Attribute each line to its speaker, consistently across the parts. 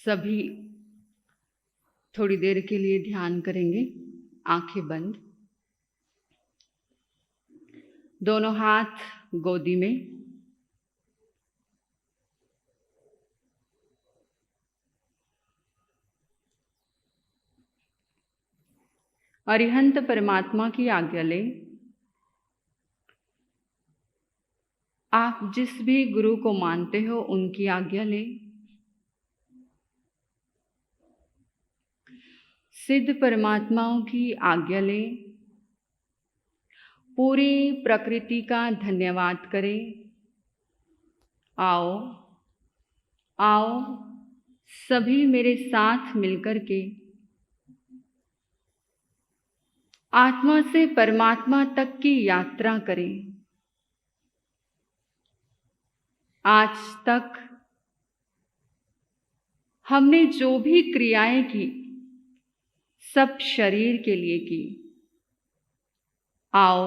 Speaker 1: सभी थोड़ी देर के लिए ध्यान करेंगे, आंखें बंद, दोनों हाथ गोदी में। अरिहंत परमात्मा की आज्ञा लें। आप जिस भी गुरु को मानते हो उनकी आज्ञा लें। सिद्ध परमात्माओं की आज्ञा लें। पूरी प्रकृति का धन्यवाद करें। आओ आओ सभी मेरे साथ मिलकर के आत्मा से परमात्मा तक की यात्रा करें। आज तक हमने जो भी क्रियाएं की सब शरीर के लिए की। आओ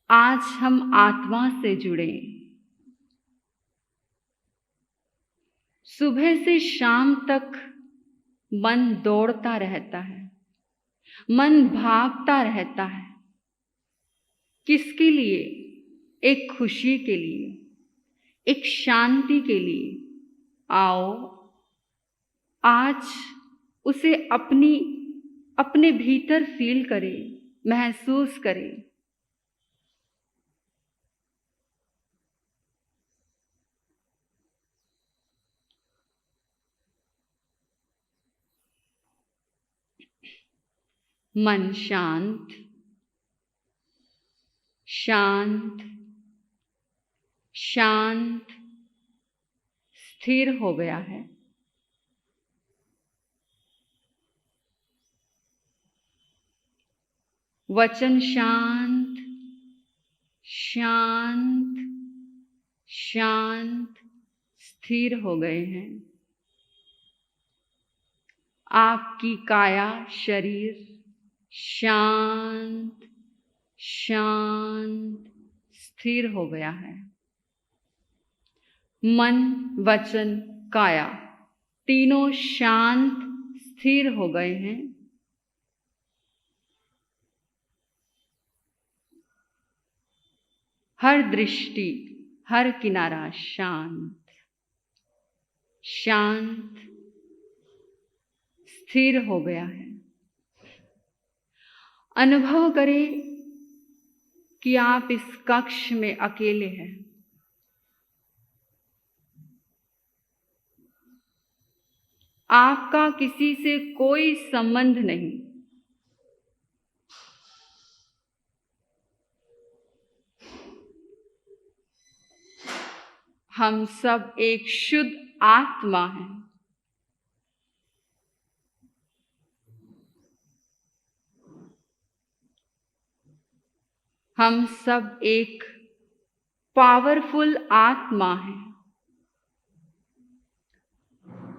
Speaker 1: आज हम आत्मा से जुड़ें। सुबह से शाम तक मन दौड़ता रहता है, मन भागता रहता है। किसके लिए? एक खुशी के लिए, एक शांति के लिए। आओ आज उसे अपने भीतर फील करें, महसूस करें। मन शांत शांत शांत स्थिर हो गया है। वचन शांत शांत शांत स्थिर हो गए हैं। आपकी काया शरीर शांत शांत स्थिर हो गया है। मन वचन काया तीनों शांत स्थिर हो गए हैं। हर दृष्टि हर किनारा शांत शांत स्थिर हो गया है। अनुभव करें कि आप इस कक्ष में अकेले हैं। आपका किसी से कोई संबंध नहीं। हम सब एक शुद्ध आत्मा हैं। हम सब एक पावरफुल आत्मा हैं।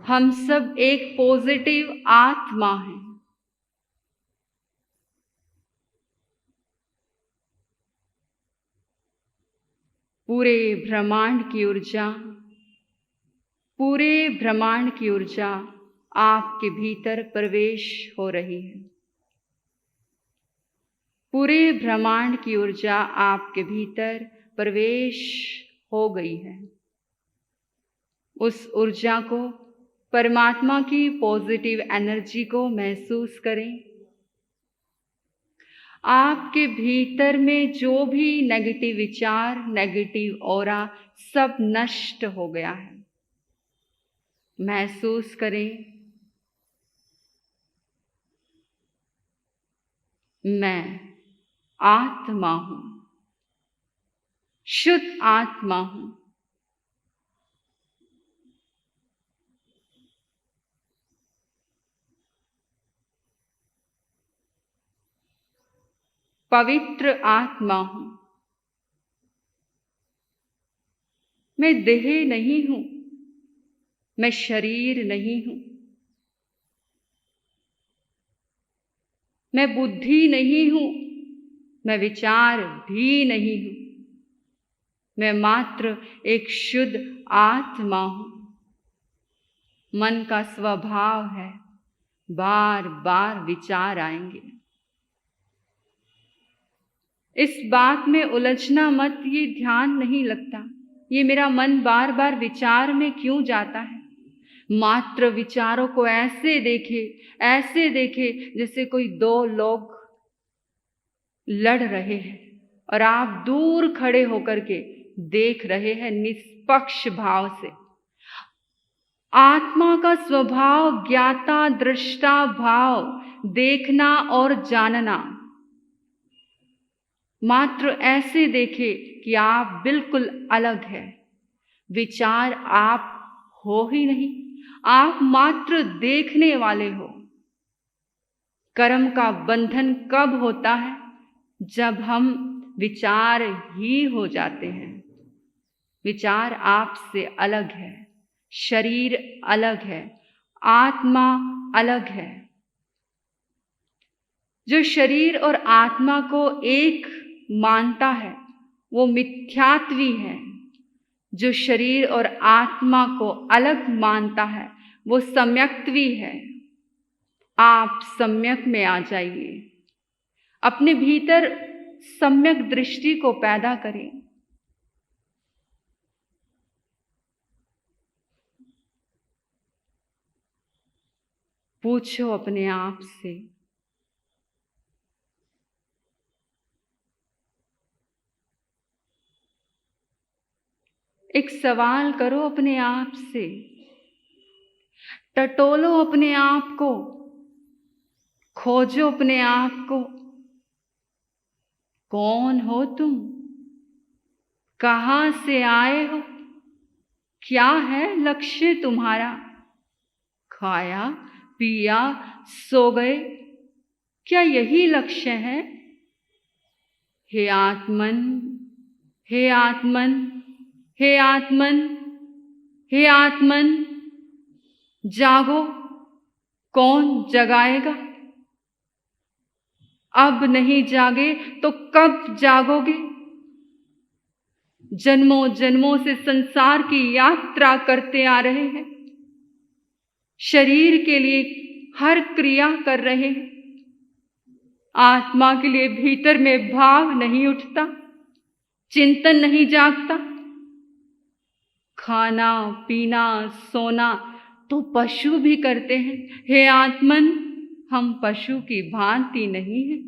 Speaker 1: हम सब एक पॉजिटिव आत्मा हैं। पूरे ब्रह्मांड की ऊर्जा आपके भीतर प्रवेश हो रही है। पूरे ब्रह्मांड की ऊर्जा आपके भीतर प्रवेश हो गई है। उस ऊर्जा को, परमात्मा की पॉजिटिव एनर्जी को महसूस करें। आपके भीतर में जो भी नेगेटिव विचार, नेगेटिव ऑरा सब नष्ट हो गया है। महसूस करें, मैं आत्मा हूं, शुद्ध आत्मा हूं। पवित्र आत्मा हूं। मैं देह नहीं हूं, मैं शरीर नहीं हूं। मैं बुद्धि नहीं हूं, मैं विचार भी नहीं हूं। मैं मात्र एक शुद्ध आत्मा हूं। मन का स्वभाव है, बार बार विचार आएंगे। इस बात में उलझना मत, ये ध्यान नहीं लगता, ये मेरा मन बार बार विचार में क्यों जाता है। मात्र विचारों को ऐसे देखे जैसे कोई दो लोग लड़ रहे हैं और आप दूर खड़े होकर के देख रहे हैं निष्पक्ष भाव से। आत्मा का स्वभाव ज्ञाता दृष्टा भाव, देखना और जानना। मात्र ऐसे देखे कि आप बिल्कुल अलग है। विचार आप हो ही नहीं, आप मात्र देखने वाले हो। कर्म का बंधन कब होता है? जब हम विचार ही हो जाते हैं। विचार आपसे अलग है, शरीर अलग है, आत्मा अलग है। जो शरीर और आत्मा को एक मानता है वो मिथ्यात्वी है। जो शरीर और आत्मा को अलग मानता है वो सम्यक्त्वी है। आप सम्यक में आ जाइए, अपने भीतर सम्यक दृष्टि को पैदा करें। पूछो अपने आप से, एक सवाल करो अपने आप से, टटोलो अपने आप को, खोजो अपने आप को। कौन हो तुम? कहाँ से आए हो? क्या है लक्ष्य तुम्हारा? खाया पिया सो गए, क्या यही लक्ष्य है? हे आत्मन, हे आत्मन, हे आत्मन, हे आत्मन, जागो। कौन जगाएगा? अब नहीं जागे तो कब जागोगे? जन्मों जन्मों से संसार की यात्रा करते आ रहे हैं, शरीर के लिए हर क्रिया कर रहे हैं। आत्मा के लिए भीतर में भाव नहीं उठता, चिंतन नहीं जागता। खाना पीना सोना तो पशु भी करते हैं। हे आत्मन, हम पशु की भांति नहीं हैं।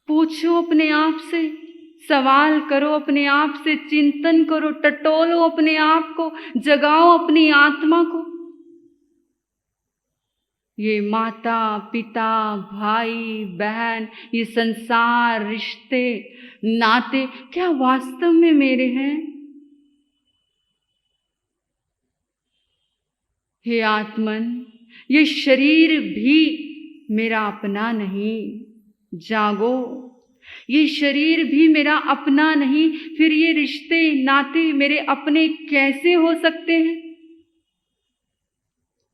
Speaker 1: पूछो अपने आप से, सवाल करो अपने आप से, चिंतन करो, टटोलो अपने आप को, जगाओ अपनी आत्मा को। ये माता पिता भाई बहन, ये संसार रिश्ते नाते क्या वास्तव में मेरे हैं? हे आत्मन, ये शरीर भी मेरा अपना नहीं। जागो, ये शरीर भी मेरा अपना नहीं, फिर ये रिश्ते नाते मेरे अपने कैसे हो सकते हैं?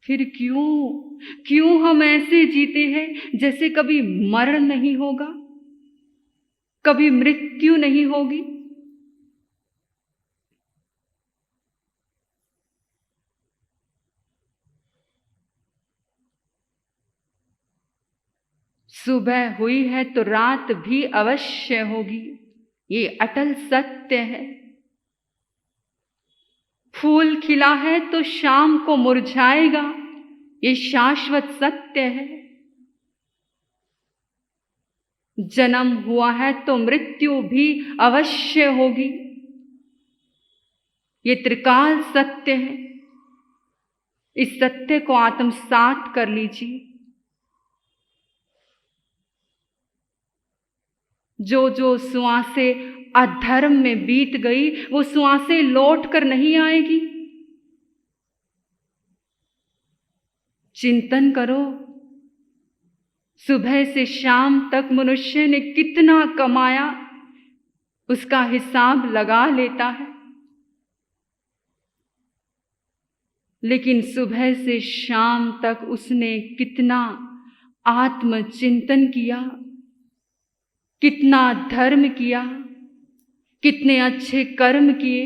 Speaker 1: फिर क्यों हम ऐसे जीते हैं जैसे कभी मरण नहीं होगा, कभी मृत्यु नहीं होगी? सुबह हुई है तो रात भी अवश्य होगी, ये अटल सत्य है। फूल खिला है तो शाम को मुरझाएगा, ये शाश्वत सत्य है। जन्म हुआ है तो मृत्यु भी अवश्य होगी, ये त्रिकाल सत्य है। इस सत्य को आत्मसात कर लीजिए। जो श्वासें अधर्म में बीत गई वो श्वासें लौट कर नहीं आएगी। चिंतन करो, सुबह से शाम तक मनुष्य ने कितना कमाया उसका हिसाब लगा लेता है, लेकिन सुबह से शाम तक उसने कितना आत्मचिंतन किया, कितना धर्म किया, कितने अच्छे कर्म किए,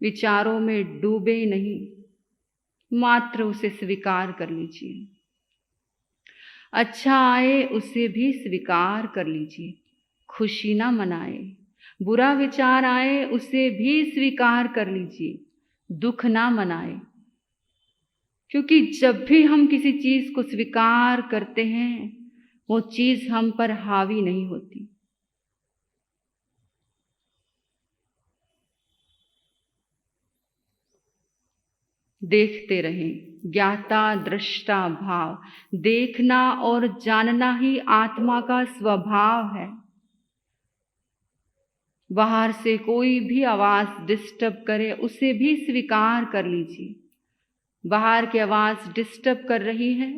Speaker 1: विचारों में डूबे नहीं, मात्र उसे स्वीकार कर लीजिए। अच्छा आए उसे भी स्वीकार कर लीजिए, खुशी ना मनाए। बुरा विचार आए उसे भी स्वीकार कर लीजिए, दुख ना मनाए। क्योंकि जब भी हम किसी चीज को स्वीकार करते हैं, वो चीज हम पर हावी नहीं होती। देखते रहें, ज्ञाता दृष्टा भाव। देखना और जानना ही आत्मा का स्वभाव है। बाहर से कोई भी आवाज डिस्टर्ब करे उसे भी स्वीकार कर लीजिए। बाहर की आवाज डिस्टर्ब कर रही है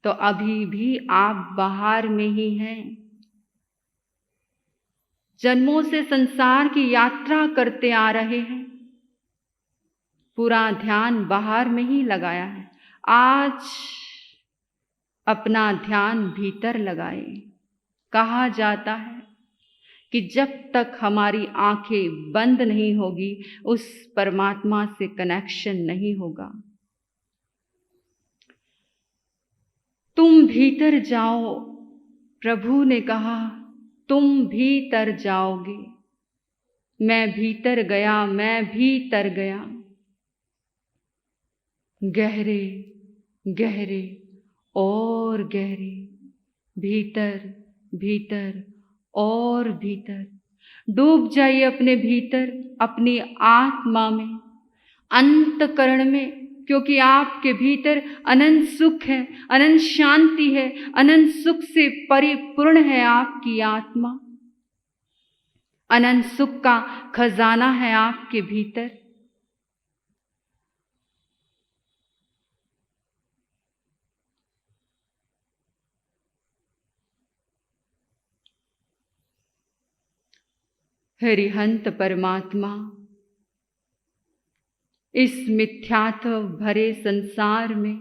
Speaker 1: तो अभी भी आप बाहर में ही हैं। जन्मों से संसार की यात्रा करते आ रहे हैं, पूरा ध्यान बाहर में ही लगाया है। आज अपना ध्यान भीतर लगाए। कहा जाता है कि जब तक हमारी आंखें बंद नहीं होगी, उस परमात्मा से कनेक्शन नहीं होगा। तुम भीतर जाओ, प्रभु ने कहा, तुम भीतर जाओगे। मैं भीतर गया, मैं भीतर गया। गहरे गहरे और गहरे, भीतर भीतर और भीतर। डूब जाइए अपने भीतर, अपनी आत्मा में, अंतकरण में, क्योंकि आपके भीतर अनंत सुख है, अनंत शांति है, अनंत सुख से परिपूर्ण है आपकी आत्मा। अनंत सुख का खजाना है आपके भीतर। हरिहंत परमात्मा इस मिथ्यात्व भरे संसार में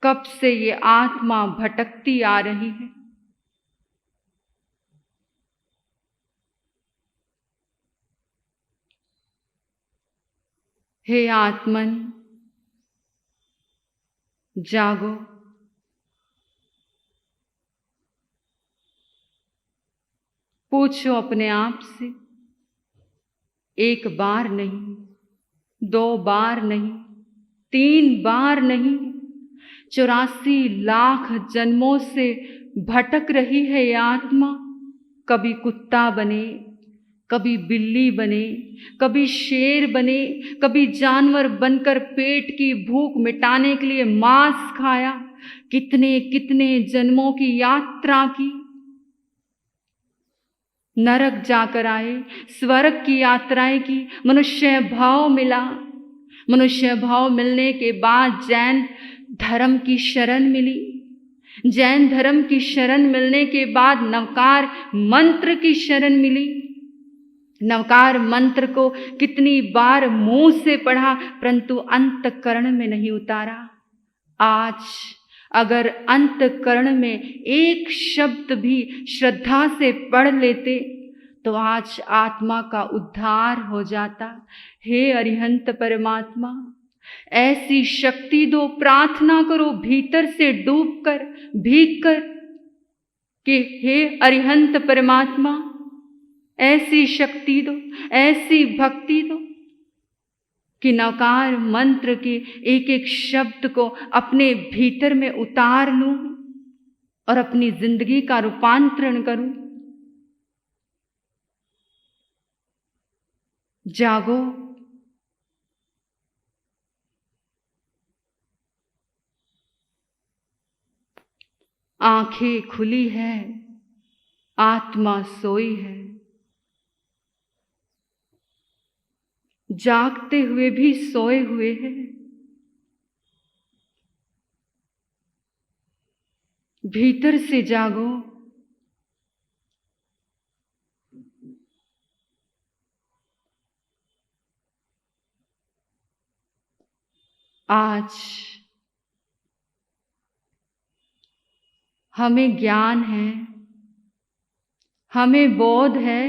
Speaker 1: कब से ये आत्मा भटकती आ रही है। हे आत्मन, जागो। पूछो अपने आप से, एक बार नहीं, 2 बार नहीं, 3 बार नहीं, 84 लाख जन्मों से भटक रही है ये आत्मा। कभी कुत्ता बने, कभी बिल्ली बने, कभी शेर बने, कभी जानवर बनकर पेट की भूख मिटाने के लिए मांस खाया। कितने कितने जन्मों की यात्रा की। नरक जाकर आए, स्वर्ग की यात्राएं की, मनुष्य भाव मिला। मनुष्य भाव मिलने के बाद जैन धर्म की शरण मिली। जैन धर्म की शरण मिलने के बाद नवकार मंत्र की शरण मिली। नवकार मंत्र को कितनी बार मुंह से पढ़ा, परंतु अंतकरण में नहीं उतारा। आज अगर अंतकरण में एक शब्द भी श्रद्धा से पढ़ लेते तो आज आत्मा का उद्धार हो जाता। हे अरिहंत परमात्मा, ऐसी शक्ति दो, प्रार्थना करो भीतर से डूबकर, भीग कर कि हे अरिहंत परमात्मा, ऐसी शक्ति दो, ऐसी भक्ति दो कि नवकार मंत्र के एक एक शब्द को अपने भीतर में उतार लूं और अपनी जिंदगी का रूपांतरण करूं। जागो, आंखें खुली है, आत्मा सोई है। जागते हुए भी सोए हुए हैं। भीतर से जागो। आज हमें ज्ञान है, हमें बोध है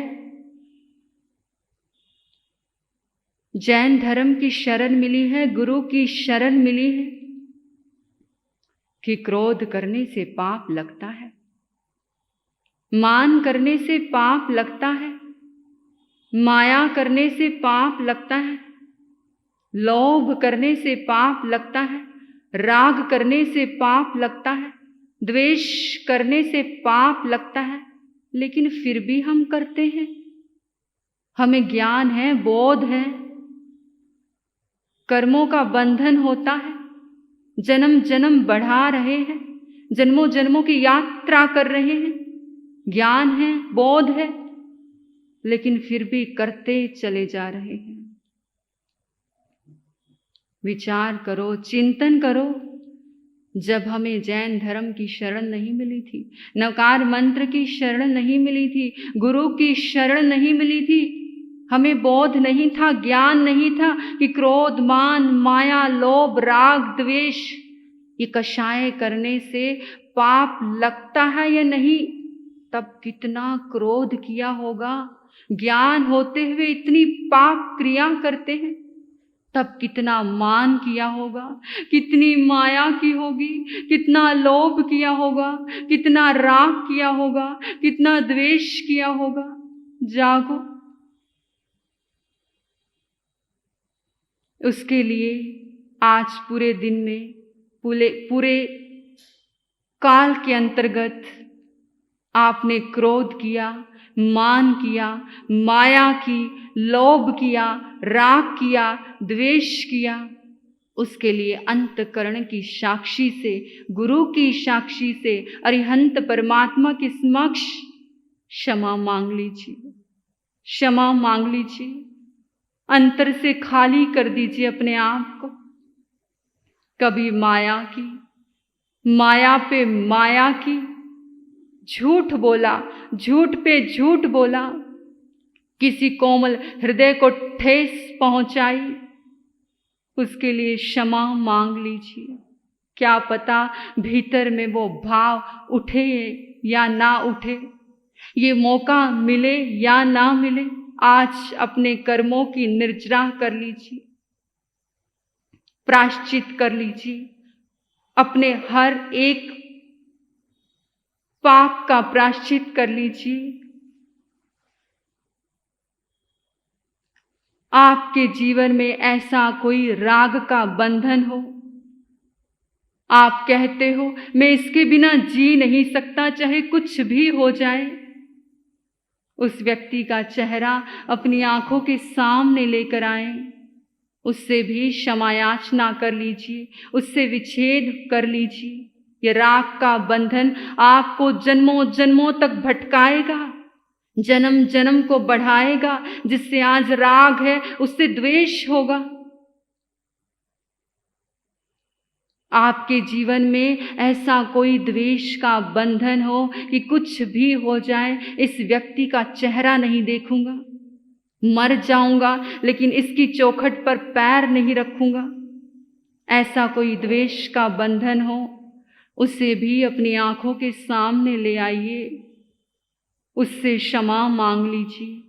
Speaker 1: जैन धर्म की शरण मिली है, गुरु की शरण मिली है कि क्रोध करने से पाप लगता है, मान करने से पाप लगता है, माया करने से पाप लगता है, लोभ करने से पाप लगता है, राग करने से पाप लगता है, द्वेष करने से पाप लगता है, लेकिन फिर भी हम करते हैं। हमें ज्ञान है, बोध है, कर्मों का बंधन होता है, जन्म जन्म बढ़ा रहे हैं, जन्मों जन्मों की यात्रा कर रहे हैं, ज्ञान है, बोध है, लेकिन फिर भी करते चले जा रहे हैं। विचार करो, चिंतन करो। जब हमें जैन धर्म की शरण नहीं मिली थी, नवकार मंत्र की शरण नहीं मिली थी, गुरु की शरण नहीं मिली थी, हमें बोध नहीं था, ज्ञान नहीं था कि क्रोध, मान, माया, लोभ, राग, द्वेष ये कषाय करने से पाप लगता है या नहीं, तब कितना क्रोध किया होगा। ज्ञान होते हुए इतनी पाप क्रिया करते हैं, तब कितना मान किया होगा, कितनी माया की होगी, कितना लोभ किया होगा, कितना राग किया होगा, कितना द्वेष किया होगा। जागो, उसके लिए आज पूरे दिन में, पूरे काल के अंतर्गत आपने क्रोध किया, मान किया, माया की, लोभ किया, राग किया, द्वेष किया, उसके लिए अंतकरण की साक्षी से, गुरु की साक्षी से, अरिहंत परमात्मा के समक्ष क्षमा मांग लीजिए, क्षमा मांग लीजिए। अंतर से खाली कर दीजिए अपने आप को। कभी माया की, माया पे माया की, झूठ बोला, झूठ पे झूठ बोला, किसी कोमल हृदय को ठेस पहुंचाई, उसके लिए क्षमा मांग लीजिए। क्या पता भीतर में वो भाव उठे या ना उठे, ये मौका मिले या ना मिले। आज अपने कर्मों की निर्जरा कर लीजिए, प्रायश्चित कर लीजिए, अपने हर एक पाप का प्रायश्चित कर लीजिए। आपके जीवन में ऐसा कोई राग का बंधन हो, आप कहते हो मैं इसके बिना जी नहीं सकता, चाहे कुछ भी हो जाए, उस व्यक्ति का चेहरा अपनी आंखों के सामने लेकर आए, उससे भी क्षमा याचना कर लीजिए, उससे विच्छेद कर लीजिए। ये राग का बंधन आपको जन्मों जन्मों तक भटकाएगा, जन्म जन्म को बढ़ाएगा। जिससे आज राग है उससे द्वेष होगा। आपके जीवन में ऐसा कोई द्वेष का बंधन हो कि कुछ भी हो जाए, इस व्यक्ति का चेहरा नहीं देखूंगा, मर जाऊंगा लेकिन इसकी चौखट पर पैर नहीं रखूंगा, ऐसा कोई द्वेष का बंधन हो, उसे भी अपनी आंखों के सामने ले आइए, उससे क्षमा मांग लीजिए।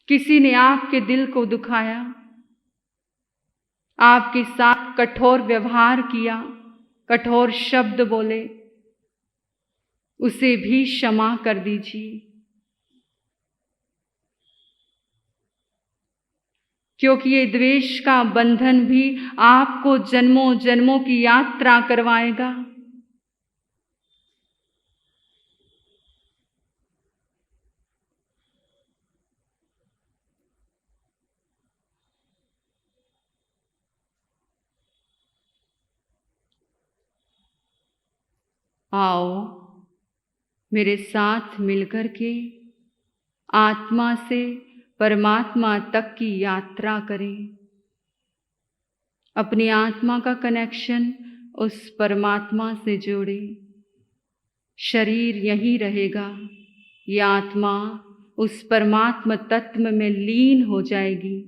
Speaker 1: किसी ने आपके दिल को दुखाया, आपके साथ कठोर व्यवहार किया, कठोर शब्द बोले, उसे भी क्षमा कर दीजिए। क्योंकि ये द्वेष का बंधन भी आपको जन्मों जन्मों की यात्रा करवाएगा। आओ मेरे साथ मिलकर के आत्मा से परमात्मा तक की यात्रा करें। अपनी आत्मा का कनेक्शन उस परमात्मा से जोड़ें। शरीर यहीं रहेगा, ये आत्मा उस परमात्मा तत्व में लीन हो जाएगी।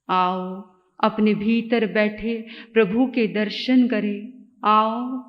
Speaker 1: आओ अपने भीतर बैठे प्रभु के दर्शन करें। आओ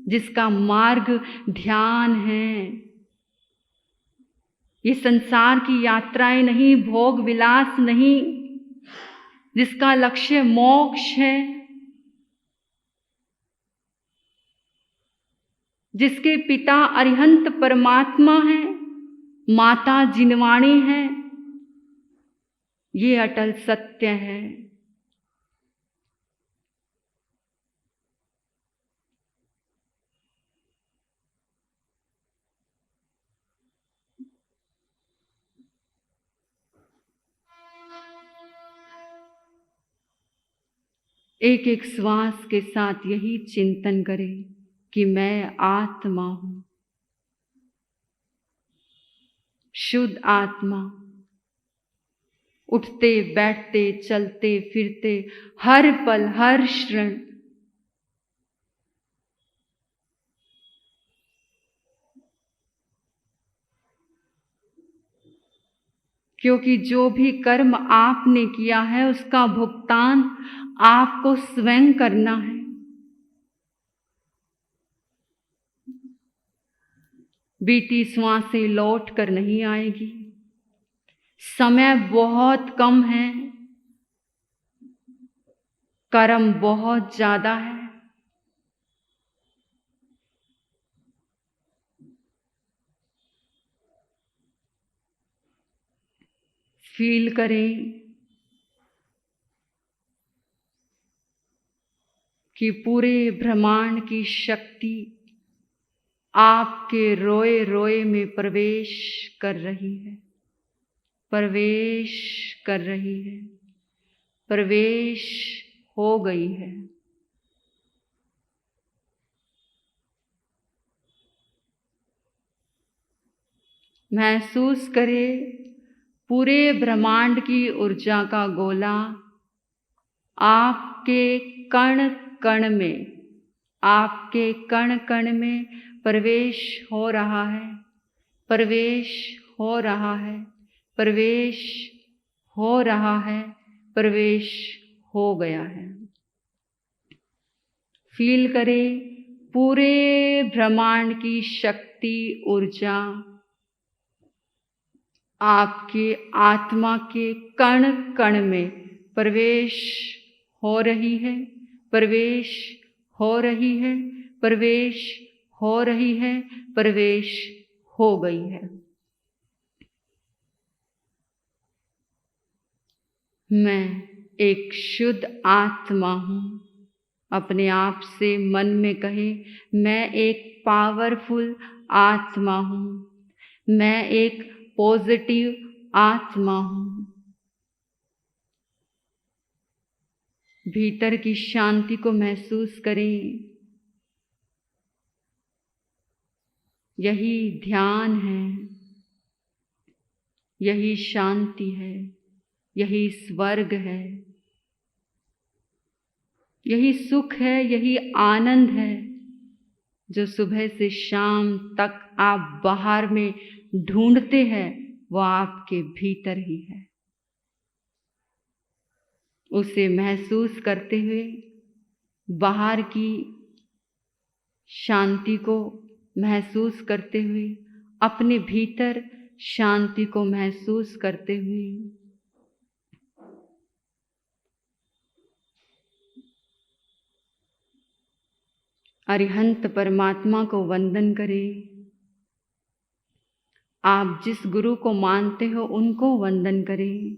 Speaker 1: जिसका मार्ग ध्यान है। ये संसार की यात्राएं नहीं, भोग विलास नहीं, जिसका लक्ष्य मोक्ष है, जिसके पिता अरिहंत परमात्मा है, माता जिनवाणी है, ये अटल सत्य है। एक एक श्वास के साथ यही चिंतन करें कि मैं आत्मा हूं, शुद्ध आत्मा, उठते बैठते चलते फिरते हर पल हर क्षण क्योंकि जो भी कर्म आपने किया है उसका भुगतान आपको स्वयं करना है। बीती श्वासें लौट कर नहीं आएगी, समय बहुत कम है, कर्म बहुत ज्यादा है। फील करें कि पूरे ब्रह्मांड की शक्ति आपके रोए रोए में प्रवेश कर रही है, प्रवेश कर रही है, प्रवेश हो गई है। महसूस करें पूरे ब्रह्मांड की ऊर्जा का गोला आपके कण कण में, आपके कण कण में प्रवेश हो रहा है, प्रवेश हो रहा है, प्रवेश हो रहा है, प्रवेश हो गया है। फील करें पूरे ब्रह्मांड की शक्ति ऊर्जा आपके आत्मा के कण कण में प्रवेश हो रही है, प्रवेश हो रही है, प्रवेश हो रही है, प्रवेश हो गई है। मैं एक शुद्ध आत्मा हूं। अपने आप से मन में कहे, मैं एक पावरफुल आत्मा हूं, मैं एक पॉजिटिव आत्मा हूं। भीतर की शांति को महसूस करें। यही ध्यान है, यही शांति है, यही स्वर्ग है, यही सुख है, यही आनंद है जो सुबह से शाम तक आप बाहर में ढूंढते हैं, वो आपके भीतर ही है। उसे महसूस करते हुए बाहर की शांति को महसूस करते हुए, अपने भीतर शांति को महसूस करते हुए अरिहंत परमात्मा को वंदन करें। आप जिस गुरु को मानते हो उनको वंदन करें।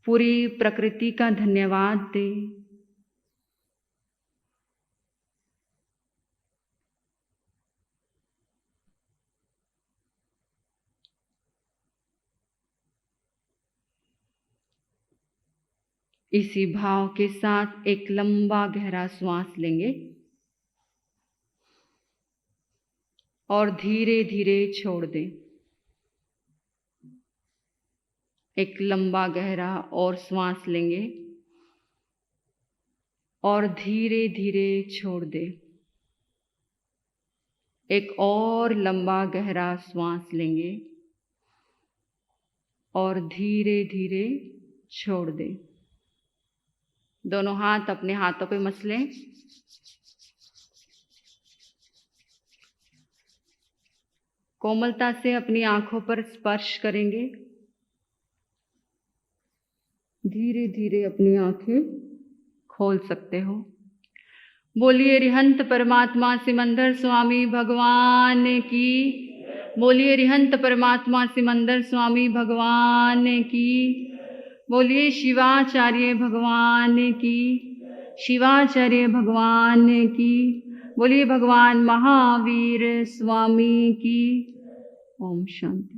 Speaker 1: पूरी प्रकृति का धन्यवाद दें। इसी भाव के साथ एक लंबा गहरा श्वास लेंगे और धीरे धीरे छोड़ दें। एक लंबा गहरा और श्वास लेंगे और धीरे धीरे छोड़ दें। एक और लंबा गहरा श्वास लेंगे और धीरे धीरे छोड़ दें। दोनों हाथ अपने हाथों पे मसलें। कोमलता से अपनी आंखों पर स्पर्श करेंगे। धीरे धीरे अपनी आंखें खोल सकते हो। बोलिए रिहंत परमात्मा सिमंदर स्वामी भगवान की। बोलिए रिहंत परमात्मा सिमंदर स्वामी भगवान की। बोलिए शिवाचार्य भगवान की। शिवाचार्य भगवान की। बोलिए भगवान महावीर स्वामी की। ओम शांति।